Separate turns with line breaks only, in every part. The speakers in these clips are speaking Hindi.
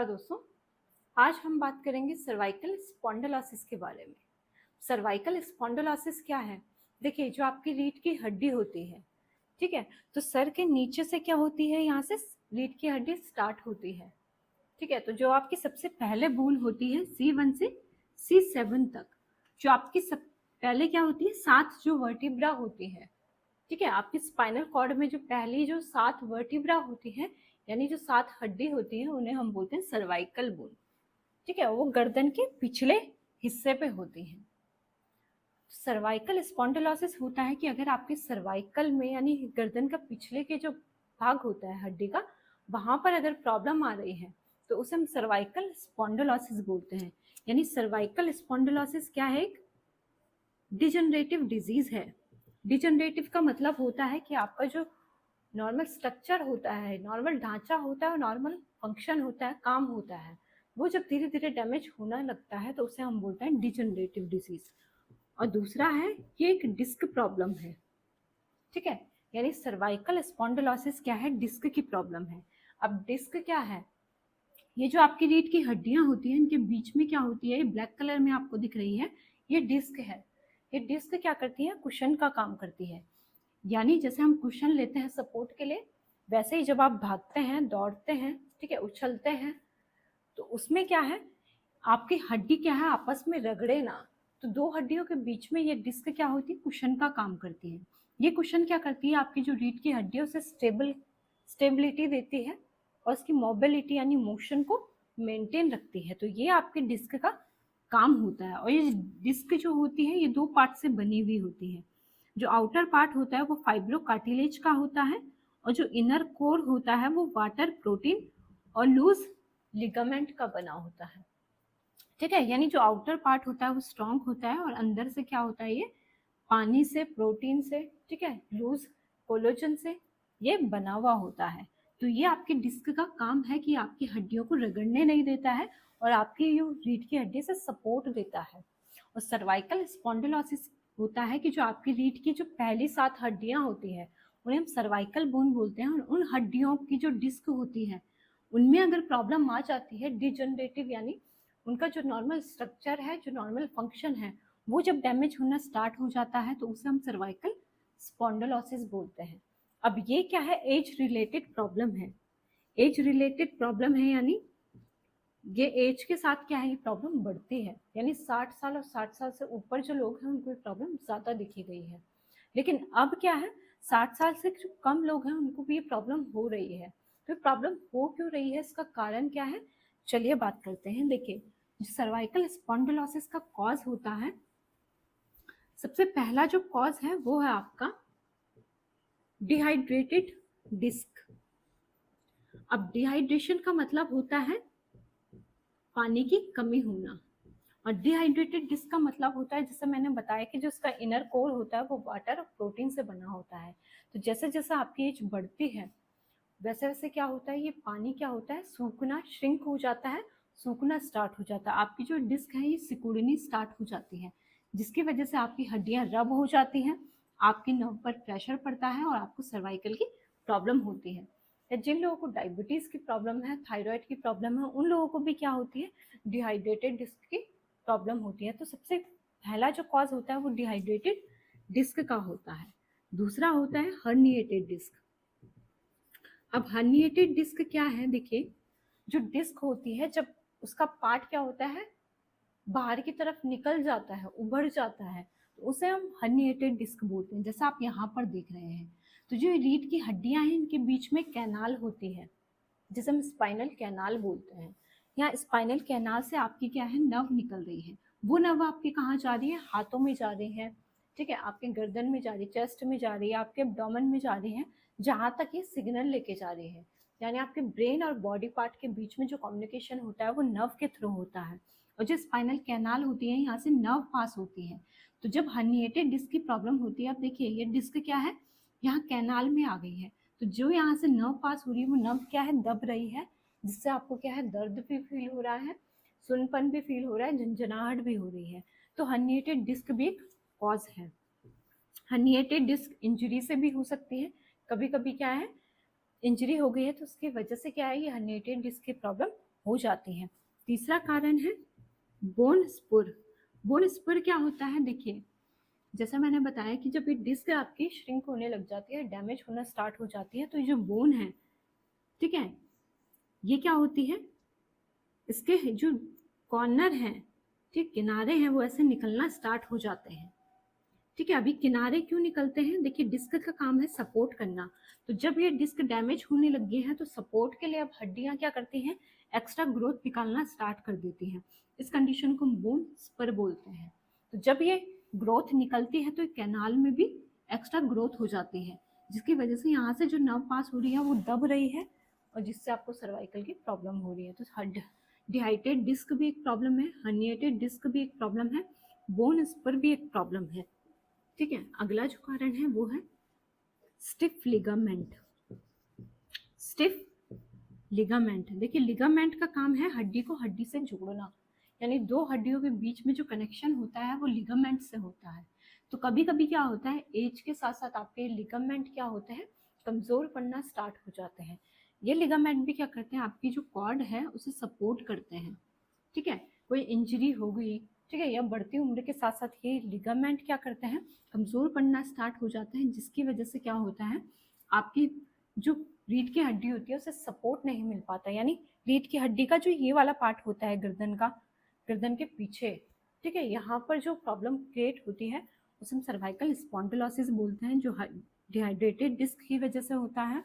नमस्कार दोस्तों। आज हम बात करेंगे सर्वाइकल स्पॉन्डिलोसिस के बारे में। सर्वाइकल स्पॉन्डिलोसिस क्या है? देखिए, जो आपकी रीढ़ की हड्डी होती है, ठीक है, तो सर के नीचे से क्या होती है, यहाँ से रीढ़ की हड्डी स्टार्ट होती है, ठीक है। तो जो आपकी सबसे पहले बोन होती है C1 से C7 तक, जो आपकी सब पहले क्या होती है, 7 जो वर्टिब्रा होती है, ठीक है। आपकी स्पाइनल कॉर्ड में जो पहली जो 7 वर्टिब्रा होती है, यानी जो 7 हड्डी होती है, उन्हें हम बोलते हैं सर्वाइकल बोन, ठीक है। वो गर्दन के पिछले हिस्से पे होती है। सर्वाइकल स्पॉन्डिलोसिस होता है कि अगर आपके सर्वाइकल में यानी गर्दन का पिछले के जो भाग होता है हड्डी का, वहां पर अगर प्रॉब्लम आ रही है तो उसे हम सर्वाइकल स्पॉन्डिलोसिस बोलते हैं। यानी सर्वाइकल स्पॉन्डिलोसिस क्या है? एक डिजनरेटिव डिजीज है। डिजनरेटिव का मतलब होता है कि आपका जो नॉर्मल स्ट्रक्चर होता है, नॉर्मल ढांचा होता है, नॉर्मल फंक्शन होता है, काम होता है, वो जब धीरे धीरे डैमेज होने लगता है तो उसे हम बोलते हैं डिजनरेटिव डिजीज। और दूसरा है, ये एक डिस्क प्रॉब्लम है, ठीक है। यानी सर्वाइकल स्पॉन्डिलोसिस क्या है? डिस्क की प्रॉब्लम है। अब डिस्क क्या है? ये जो आपकी रीढ़ की हड्डियां होती हैं, इनके बीच में क्या होती है, ये ब्लैक कलर में आपको दिख रही है, ये डिस्क है। ये डिस्क क्या करती है? कुशन का काम करती है। यानी जैसे हम कुशन लेते हैं सपोर्ट के लिए, वैसे ही जब आप भागते हैं, दौड़ते हैं, ठीक है, उछलते हैं, तो उसमें क्या है, आपकी हड्डी क्या है, आपस में रगड़े ना, तो दो हड्डियों के बीच में ये डिस्क क्या होती है, कुशन का काम करती है। ये कुशन क्या करती है, आपकी जो रीढ़ की हड्डियों से स्टेबिलिटी देती है और उसकी मोबिलिटी यानी मोशन को मेंटेन रखती है। तो ये आपके डिस्क का काम होता है। और ये डिस्क जो होती है, ये दो पार्ट से बनी हुई होती है। जो आउटर पार्ट होता है वो फाइब्रो कार्टिलेज का होता है, और जो इनर कोर होता है वो वाटर, प्रोटीन और लूज लिगामेंट का बना होता है, ठीक है। यानी जो आउटर पार्ट होता है वो स्ट्रॉन्ग होता है, और अंदर से क्या होता है, ये पानी से, प्रोटीन से, ठीक है, लूज कोलेजन से ये बना हुआ होता है। तो ये आपके डिस्क का काम है कि आपकी हड्डियों को रगड़ने नहीं देता है और आपकी जो रीढ़ की हड्डी से सपोर्ट देता है। और सर्वाइकल स्पॉन्डिलोसिस होता है कि जो आपकी रीढ़ की जो पहली 7 हड्डियां होती है, उन्हें हम सर्वाइकल बोन बोलते हैं। और उन हड्डियों की जो डिस्क होती है, उनमें अगर प्रॉब्लम आ जाती है, डिजनरेटिव यानी उनका जो नॉर्मल स्ट्रक्चर है, जो नॉर्मल फंक्शन है, वो जब डैमेज होना स्टार्ट हो जाता है तो उसे हम सर्वाइकल स्पॉन्डिलोसिस बोलते हैं। अब ये क्या है? एज रिलेटेड प्रॉब्लम है। एज रिलेटेड प्रॉब्लम है यानी ये एज के साथ क्या है, ये प्रॉब्लम बढ़ती है। यानी 60 साल और 60 साल से ऊपर जो लोग हैं उनको प्रॉब्लम ज़्यादा दिखी गई है। लेकिन अब क्या है, 60 साल से जो कम लोग हैं उनको भी ये प्रॉब्लम हो रही है। तो प्रॉब्लम हो क्यों रही है, इसका कारण क्या है, चलिए बात करते हैं। देखिए, जो सर्वाइकल स्पॉन्डिलोसिस का कॉज होता है, सबसे पहला जो कॉज है वो है आपका डिहाइड्रेटेड डिस्क। अब डिहाइड्रेशन का मतलब होता है पानी की कमी होना, और डिहाइड्रेटेड डिस्क का मतलब होता है, जैसे मैंने बताया कि जो उसका इनर कोर होता है वो वाटर और प्रोटीन से बना होता है। तो जैसे जैसे आपकी एज बढ़ती है वैसे वैसे क्या होता है, ये पानी क्या होता है, सूखना, श्रिंक हो जाता है, सूखना स्टार्ट हो जाता है। आपकी जो डिस्क है ये सिकुड़नी स्टार्ट हो जाती है, जिसकी वजह से आपकी हड्डियां रब हो जाती हैं, आपकी नर्व पर प्रेशर पड़ता है और आपको सर्वाइकल की प्रॉब्लम होती है। या जिन लोगों को डायबिटीज़ की प्रॉब्लम है, थायराइड की प्रॉब्लम है, उन लोगों को भी क्या होती है, डिहाइड्रेटेड डिस्क की प्रॉब्लम होती है। तो सबसे पहला जो कॉज होता है वो डिहाइड्रेटेड डिस्क का होता है। दूसरा होता है हर्निएटेड डिस्क। अब हर्निएटेड डिस्क क्या है? देखिए, जो डिस्क होती है, जब उसका पार्ट क्या होता है, बाहर की तरफ निकल जाता है, उभर जाता है, तो उसे हम हर्निएटेड डिस्क बोलते हैं, जैसा आप यहाँ पर देख रहे हैं। तो जो रीढ़ की हड्डियां हैं, इनके बीच में कैनाल होती है, जिसे हम स्पाइनल कैनाल बोलते हैं। यहाँ स्पाइनल कैनाल से आपकी क्या है, नर्व निकल रही है। वो नर्व आपकी कहाँ जा रही है? हाथों में जा रही है, ठीक है, आपके गर्दन में जा रही है, चेस्ट में जा रही है, आपके एब्डोमेन में जा रही है, जहाँ तक ये सिग्नल लेके जा रही है। यानी आपके ब्रेन और बॉडी पार्ट के बीच में जो कम्युनिकेशन होता है वो नर्व के थ्रू होता है। और जो स्पाइनल कैनाल होती है, यहाँ से नर्व पास होती है। तो जब हर्निएटेड डिस्क की प्रॉब्लम होती है, आप देखिए ये डिस्क क्या है, यहाँ कैनाल में आ गई है, तो जो यहाँ से नर्व पास हो रही है वो नर्व क्या है, दब रही है, जिससे आपको क्या है, दर्द भी फील हो रहा है, सुनपन भी फील हो रहा है, झंझनाहट भी हो रही है। तो हर्निएटेड डिस्क भी एक कॉज है। हर्निएटेड डिस्क इंजरी से भी हो सकती है। कभी कभी क्या है, इंजरी हो गई है तो उसकी वजह से क्या है, ये हर्निएटेड डिस्क की प्रॉब्लम हो जाती है। तीसरा कारण है बोन स्पुर। बोन स्पुर क्या होता है, देखिए जैसा मैंने बताया कि जब ये डिस्क आपकी श्रिंक होने लग जाती है, डैमेज होना स्टार्ट हो जाती है, तो ये जो बोन है, ठीक है, ये क्या होती है, इसके जो कॉर्नर हैं, ठीक किनारे हैं, वो ऐसे निकलना स्टार्ट हो जाते हैं। ठीक है, अभी किनारे क्यों निकलते हैं, देखिए डिस्क का काम है सपोर्ट करना। तो जब ये डिस्क डैमेज होने लग गए हैं तो सपोर्ट के लिए अब हड्डियां क्या करती हैं, एक्स्ट्रा ग्रोथ निकालना स्टार्ट कर देती हैं। इस कंडीशन को हम बोन स्पर बोलते हैं। तो जब ये ग्रोथ निकलती है तो कैनाल में भी एक्स्ट्रा ग्रोथ हो जाती है, जिसकी वजह से यहाँ से जो नर्व पास हो रही है वो दब रही है, और जिससे आपको सर्वाइकल की प्रॉब्लम हो रही है। तो हड डिहाइटेड डिस्क भी एक प्रॉब्लम है, हर्निएटेड डिस्क भी एक प्रॉब्लम है, बोन स्पर भी एक प्रॉब्लम है। ठीक है, अगला जो कारण है वो है स्टिफ लिगामेंट। स्टिफ लिगामेंट, देखिए लिगामेंट का काम है हड्डी को हड्डी से जोड़ना, यानी दो हड्डियों के बीच में जो कनेक्शन होता है वो लिगामेंट से होता है। तो कभी कभी क्या होता है, एज के साथ साथ आपके लिगामेंट क्या होते हैं, कमजोर पड़ना स्टार्ट हो जाते हैं। ये लिगामेंट भी क्या करते हैं, आपकी जो कॉर्ड है उसे सपोर्ट करते हैं। ठीक है, कोई इंजरी हो गई, ठीक है, या बढ़ती उम्र के साथ साथ ये लिगामेंट क्या करते हैं, कमजोर पड़ना स्टार्ट हो जाते हैं, जिसकी वजह से क्या होता है, आपकी जो रीढ़ की हड्डी होती है उसे सपोर्ट नहीं मिल पाता। यानी रीढ़ की हड्डी का जो ये वाला पार्ट होता है गर्दन का, गर्दन के पीछे, ठीक है, यहाँ पर जो प्रॉब्लम क्रिएट होती है उसे हम सर्वाइकल स्पॉन्डिलोसिस बोलते हैं, जो डिहाइड्रेटेड डिस्क की वजह से होता है,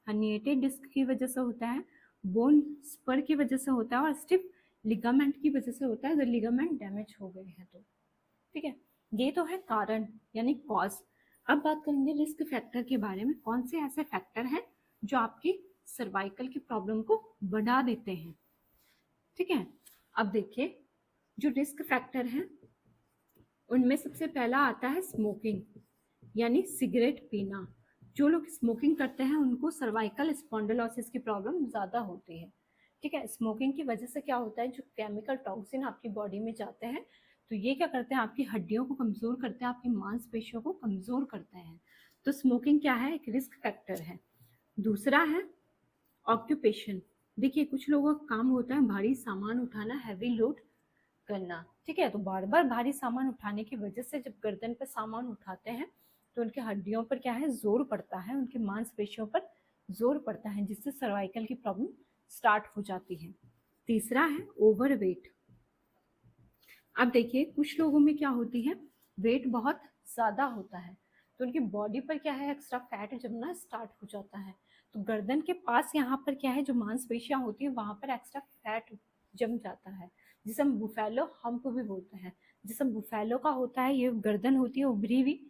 हर्निएटेड डिस्क की वजह से होता है, बोन स्पर की वजह से होता है, और स्टिफ लिगामेंट की वजह से होता है अगर लिगामेंट डैमेज हो गए हैं तो। ठीक है, ये तो है कारण यानी कॉज। अब बात करेंगे रिस्क फैक्टर के बारे में, कौन से ऐसे फैक्टर हैं जो आपकी सर्वाइकल की प्रॉब्लम को बढ़ा देते हैं। ठीक है, अब देखिए जो रिस्क फैक्टर हैं उनमें सबसे पहला आता है स्मोकिंग, यानी सिगरेट पीना। जो लोग स्मोकिंग करते हैं उनको सर्वाइकल स्पॉन्डिलोसिस की प्रॉब्लम ज़्यादा होती है। ठीक है, स्मोकिंग की वजह से क्या होता है, जो केमिकल टॉक्सिन आपकी बॉडी में जाते हैं तो ये क्या करते हैं, आपकी हड्डियों को कमज़ोर करते हैं, आपकी मांसपेशियों को कमज़ोर करते हैं। तो स्मोकिंग क्या है, एक रिस्क फैक्टर है। दूसरा है ऑक्यूपेशन। देखिए कुछ लोगों का काम होता है भारी सामान उठाना, हैवी लोड करना। ठीक है, तो बार बार भारी सामान उठाने की वजह से जब गर्दन पर सामान उठाते हैं तो उनके हड्डियों पर क्या है, जोर पड़ता है, उनकी मांसपेशियों पर जोर पड़ता है, जिससे सर्वाइकल की प्रॉब्लम स्टार्ट हो जाती है। तीसरा है ओवरवेट। अब देखिए कुछ लोगों में क्या होती है, वेट बहुत ज़्यादा होता है तो उनकी बॉडी पर क्या है, एक्स्ट्रा फैट जमना स्टार्ट हो जाता है। तो गर्दन के पास यहाँ पर क्या है, जो मांसपेशियाँ होती है वहाँ पर एक्स्ट्रा फैट जम जाता है, जिसे हम बुफेलो हम्प भी बोलते हैं। जिसे बुफेलो का होता है, ये गर्दन होती है उभरी हुई,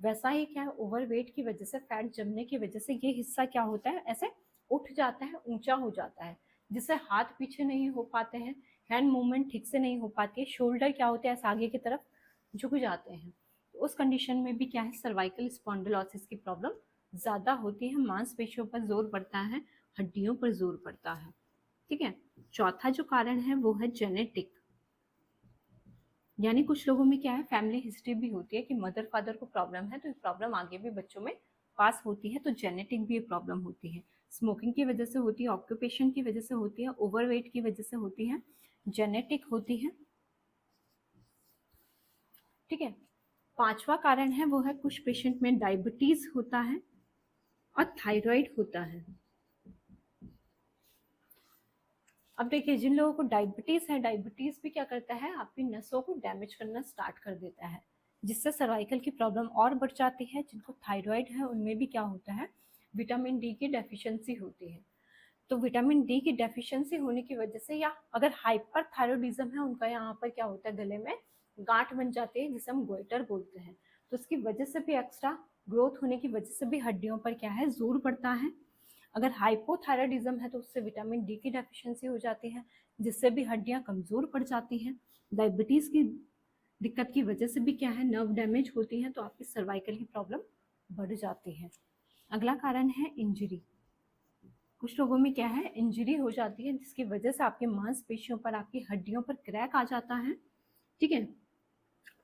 वैसा ही क्या है, ओवरवेट की वजह से, फैट जमने की वजह से ये हिस्सा क्या होता है, ऐसे उठ जाता है, ऊंचा हो जाता है, जिससे हाथ पीछे नहीं हो पाते हैं, हैंड मूवमेंट ठीक से नहीं हो पाती है, शोल्डर क्या होते हैं, आगे की तरफ झुक जाते हैं। तो उस कंडीशन में भी क्या है, सर्वाइकल स्पॉन्डिलोसिस की प्रॉब्लम ज़्यादा होती है, मांसपेशियों पर जोर पड़ता है, हड्डियों पर जोर पड़ता है। ठीक है, चौथा जो कारण है वो है जेनेटिक, यानी कुछ लोगों में क्या है, फैमिली हिस्ट्री भी होती है कि मदर फादर को प्रॉब्लम है तो ये प्रॉब्लम आगे भी बच्चों में पास होती है, तो जेनेटिक भी ये प्रॉब्लम होती है। स्मोकिंग की वजह से होती है, ऑक्यूपेशन की वजह से होती है, ओवरवेट की वजह से होती है, जेनेटिक होती है। ठीक है, पांचवा कारण है वो है कुछ पेशेंट में डायबिटीज होता है और थायराइड होता है। अब देखिए जिन लोगों को डायबिटीज है, डायबिटीज भी क्या करता है, आपकी नसों को डैमेज करना स्टार्ट कर देता है, जिससे सर्वाइकल की प्रॉब्लम और बढ़ जाती है। जिनको थायराइड है उनमें भी क्या होता है, विटामिन डी की डेफिशिएंसी होती है। तो विटामिन डी की डेफिशिएंसी होने की वजह से, या अगर हाइपर थायरॉइडिज्म है उनका, यहाँ पर क्या होता है, गले में गांठ बन जाती है जिसे हम गोइटर बोलते हैं। तो उसकी वजह से भी, एक्स्ट्रा ग्रोथ होने की वजह से भी हड्डियों पर क्या है, जोर पड़ता है। अगर हाइपोथायराइडिज्म है तो उससे विटामिन डी की डेफिशिएंसी हो जाती है, जिससे भी हड्डियां कमजोर पड़ जाती हैं। डायबिटीज की दिक्कत की वजह से भी क्या है, नर्व डैमेज होती है, तो आपकी सर्वाइकल की प्रॉब्लम बढ़ जाती है। अगला कारण है इंजरी। कुछ लोगों में क्या है, इंजरी हो जाती है जिसकी वजह से आपके मांसपेशियों पर, आपकी हड्डियों पर क्रैक आ जाता है। ठीक है,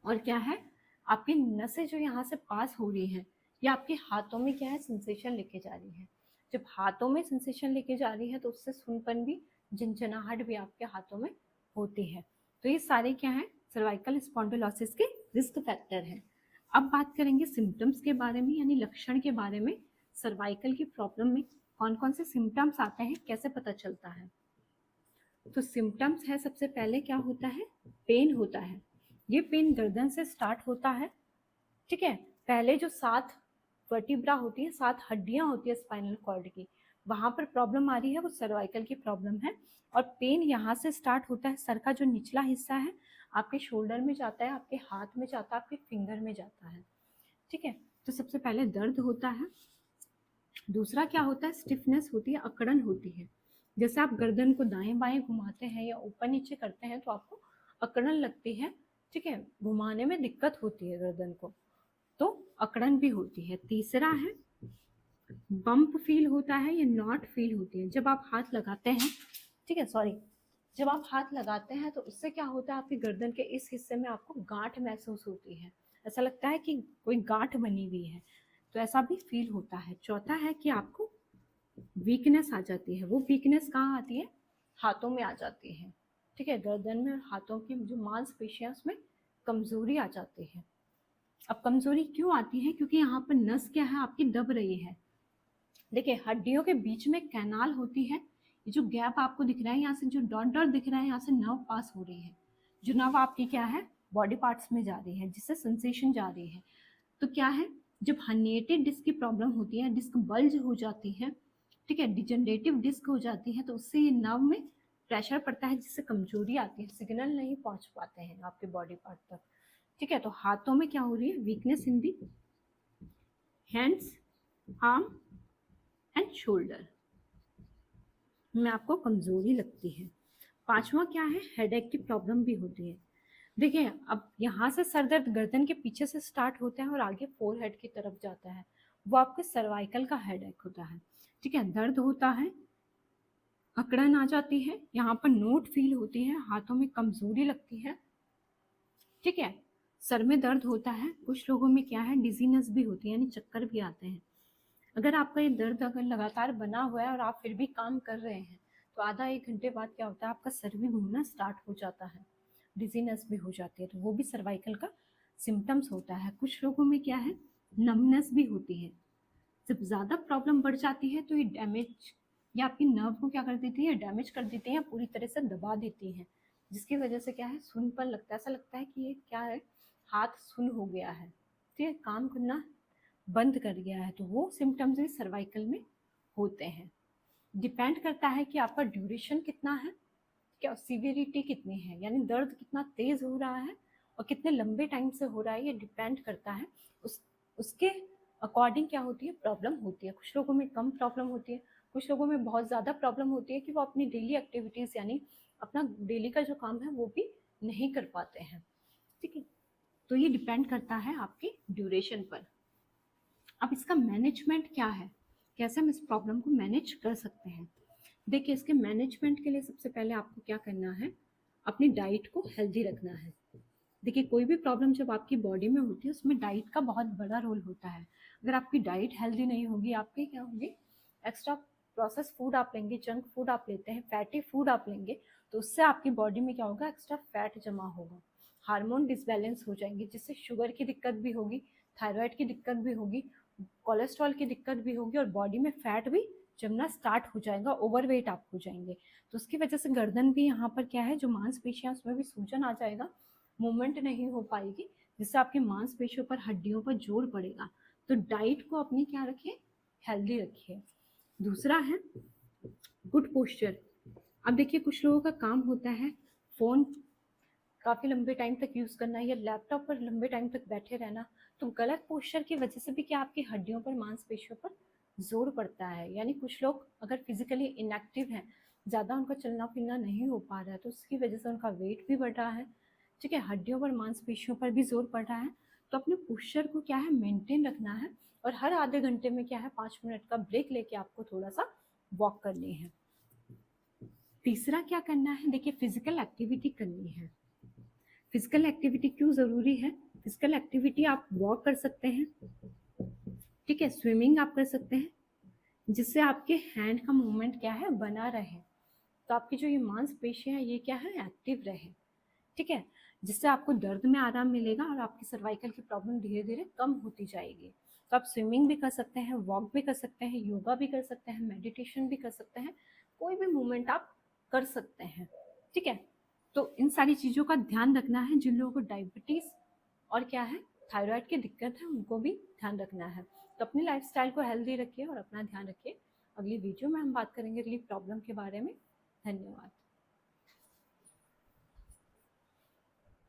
और क्या है, आपकी नसें जो यहाँ से पास हो रही हैं, या आपके हाथों में क्या है, सेंसेशन लेके जा रही है। जब हाथों में सेंसेशन लेके जा रही है तो उससे सुनपन भी झंझनाहट भी आपके हाथों में होती है। तो ये सारे क्या है, सर्वाइकल स्पॉन्डिलोसिस के रिस्क फैक्टर हैं। अब बात करेंगे सिम्टम्स के बारे में, यानी लक्षण के बारे में। सर्वाइकल की प्रॉब्लम में कौन कौन से सिम्टम्स आते हैं, कैसे पता चलता है। तो सिम्टम्स है, सबसे पहले क्या होता है, पेन होता है। ये पेन गर्दन से स्टार्ट होता है, ठीक है। पहले जो 7 वर्टिब्रा होती है, 7 हड्डियां होती है स्पाइनल कॉर्ड की, वहां पर प्रॉब्लम आ रही है, वो सर्वाइकल की प्रॉब्लम है। और पेन यहाँ से स्टार्ट होता है, सर का जो निचला हिस्सा है आपके शोल्डर में जाता है, आपके हाथ में जाता है, आपके फिंगर में जाता है, ठीक है। तो सबसे पहले दर्द होता है। दूसरा क्या होता है, स्टिफनेस होती है, अकड़न होती है। जैसे आप गर्दन को दाएं बाएं घुमाते हैं या ऊपर नीचे करते हैं तो आपको अकड़न लगती है, ठीक है, घुमाने में दिक्कत होती है गर्दन को, तो अकड़न भी होती है। तीसरा है बम्प फील होता है या नॉट फील होती है, जब आप हाथ लगाते हैं, ठीक है, सॉरी, जब आप हाथ लगाते हैं तो उससे क्या होता है, आपकी गर्दन के इस हिस्से में आपको गांठ महसूस होती है, ऐसा लगता है कि कोई गांठ बनी हुई है, तो ऐसा भी फील होता है। चौथा है कि आपको वीकनेस आ जाती है। वो वीकनेस कहाँ आती है, हाथों में आ जाती है, ठीक है, गर्दन में और हाथों की जो मांसपेशियां उसमें कमजोरी आ जाती है। अब कमजोरी क्यों आती है, क्योंकि यहाँ पर नस क्या है आपकी दब रही है। देखिए हड्डियों के बीच में कैनाल होती है, ये जो गैप आपको दिख रहा है, यहाँ से जो डॉट डॉट दिख रहा है, यहाँ से नर्व पास हो रही है, जो नर्व आपकी क्या है बॉडी पार्ट्स में जा रही है, जिससे सेंसेशन जा रही है। तो क्या है, जब हर्निएटेड डिस्क की प्रॉब्लम होती है, डिस्क बल्ज हो जाती है, ठीक है, डिजनरेटिव डिस्क हो जाती है, तो उससे ये नर्व में प्रेशर पड़ता है, जिससे कमजोरी आती है, सिग्नल नहीं पहुंच पाते हैं आपके बॉडी पार्ट तक, ठीक है। तो हाथों में क्या हो रही है, weakness in the hands, arm and shoulder में आपको कमजोरी लगती है। पांचवा क्या है, हेडेक की प्रॉब्लम भी होती है। देखिए अब यहाँ से सर दर्द गर्दन के पीछे से स्टार्ट होता है और आगे फोरहेड की तरफ जाता है, वो आपके सर्वाइकल का हेडेक होता है, ठीक है। दर्द होता है, अकड़न आ जाती है, यहाँ पर नोट फील होती है, हाथों में कमजोरी लगती है, ठीक है। सर में दर्द होता है, कुछ लोगों में क्या है डिजीनेस भी होती है, यानी चक्कर भी आते हैं। अगर आपका ये दर्द अगर लगातार बना हुआ है और आप फिर भी काम कर रहे हैं, तो आधा एक घंटे बाद क्या होता है, आपका सर भी घूमना स्टार्ट हो जाता है, डिजीनेस भी हो जाती है, तो वो भी सर्वाइकल का सिम्टम्स होता है। कुछ लोगों में क्या है, नमनेस भी होती है। जब ज़्यादा प्रॉब्लम बढ़ जाती है तो ये डैमेज या आपकी नर्व को क्या कर देती है, डैमेज कर देती है, पूरी तरह से दबा देती है, जिसकी वजह से क्या है, सुनपन लगता है, ऐसा लगता है कि ये क्या है, हाथ सुन हो गया है, तो ये काम करना बंद कर गया है। तो वो सिम्टम्स भी सर्वाइकल में होते हैं। डिपेंड करता है कि आपका ड्यूरेशन कितना है, क्या सीवियरिटी कितनी है, यानी दर्द कितना तेज हो रहा है और कितने लंबे टाइम से हो रहा है, ये डिपेंड करता है। उसके अकॉर्डिंग क्या होती है, प्रॉब्लम होती है। कुछ लोगों में कम प्रॉब्लम होती है, कुछ लोगों में बहुत ज़्यादा प्रॉब्लम होती है कि वो अपनी डेली एक्टिविटीज़ यानी अपना डेली का जो काम है वो भी नहीं कर पाते हैं, ठीक है। तो ये डिपेंड करता है आपकी ड्यूरेशन पर। अब इसका मैनेजमेंट क्या है, कैसे हम इस प्रॉब्लम को मैनेज कर सकते हैं। देखिए इसके मैनेजमेंट के लिए सबसे पहले आपको क्या करना है, अपनी डाइट को हेल्दी रखना है। देखिए कोई भी प्रॉब्लम जब आपकी बॉडी में होती है उसमें डाइट का बहुत बड़ा रोल होता है। अगर आपकी डाइट हेल्दी नहीं होगी, आपकी क्या होगी, एक्स्ट्रा प्रोसेस फूड आप लेंगे, जंक फूड आप लेते हैं, फैटी फूड आप लेंगे, तो उससे आपकी बॉडी में क्या होगा, एक्स्ट्रा फैट जमा होगा, हार्मोन डिसबैलेंस हो जाएंगे, जिससे शुगर की दिक्कत भी होगी, थायराइड की दिक्कत भी होगी, कोलेस्ट्रॉल की दिक्कत भी होगी और बॉडी में फैट भी जमना स्टार्ट हो जाएगा, ओवरवेट आप हो जाएंगे। तो उसकी वजह से गर्दन भी यहाँ पर क्या है, जो मांसपेशियां उसमें भी सूजन आ जाएगा, मूवमेंट नहीं हो पाएगी, जिससे आपकी मांसपेशियों पर हड्डियों पर जोर पड़ेगा। तो डाइट को अपनी क्या रखिए, हेल्दी रखिए। दूसरा है गुड पोस्चर। अब देखिए कुछ लोगों का काम होता है फोन काफ़ी लंबे टाइम तक यूज़ करना या लैपटॉप पर लंबे टाइम तक बैठे रहना, तो गलत पोस्चर की वजह से भी क्या आपकी हड्डियों पर मांसपेशियों पर जोर पड़ता है। यानी कुछ लोग अगर फिजिकली इनएक्टिव हैं, ज़्यादा उनका चलना फिरना नहीं हो पा रहा है, तो उसकी वजह से उनका वेट भी बढ़ रहा है, ठीक है, हड्डियों पर मांसपेशियों पर भी जोर पड़ रहा है। तो अपने पोस्चर को क्या है, मेंटेन रखना है और हर आधे घंटे में क्या है 5 मिनट का ब्रेक लेके आपको थोड़ा सा वॉक करनी है। तीसरा क्या करना है, देखिए फिजिकल एक्टिविटी करनी है। फिजिकल एक्टिविटी क्यों ज़रूरी है, फिजिकल एक्टिविटी आप वॉक कर सकते हैं, ठीक है, स्विमिंग आप कर सकते हैं, जिससे आपके हैंड का मूवमेंट क्या है बना रहे। तो आपकी जो ये मांसपेशियां हैं ये क्या है, एक्टिव रहे, ठीक है, जिससे आपको दर्द में आराम मिलेगा और आपकी सर्वाइकल की प्रॉब्लम धीरे धीरे कम होती जाएगी। तो आप स्विमिंग भी कर सकते हैं, वॉक भी कर सकते हैं, योगा भी कर सकते हैं, मेडिटेशन भी कर सकते हैं, कोई भी मूवमेंट आप कर सकते हैं, ठीक है। तो इन सारी चीज़ों का ध्यान रखना है। जिन लोगों को डायबिटीज़ और क्या है, थायराइड की दिक्कत है, उनको भी ध्यान रखना है। तो अपनी लाइफस्टाइल को हेल्दी रखिए और अपना ध्यान रखिए। अगली वीडियो में हम बात करेंगे रिलीफ प्रॉब्लम के बारे में। धन्यवाद।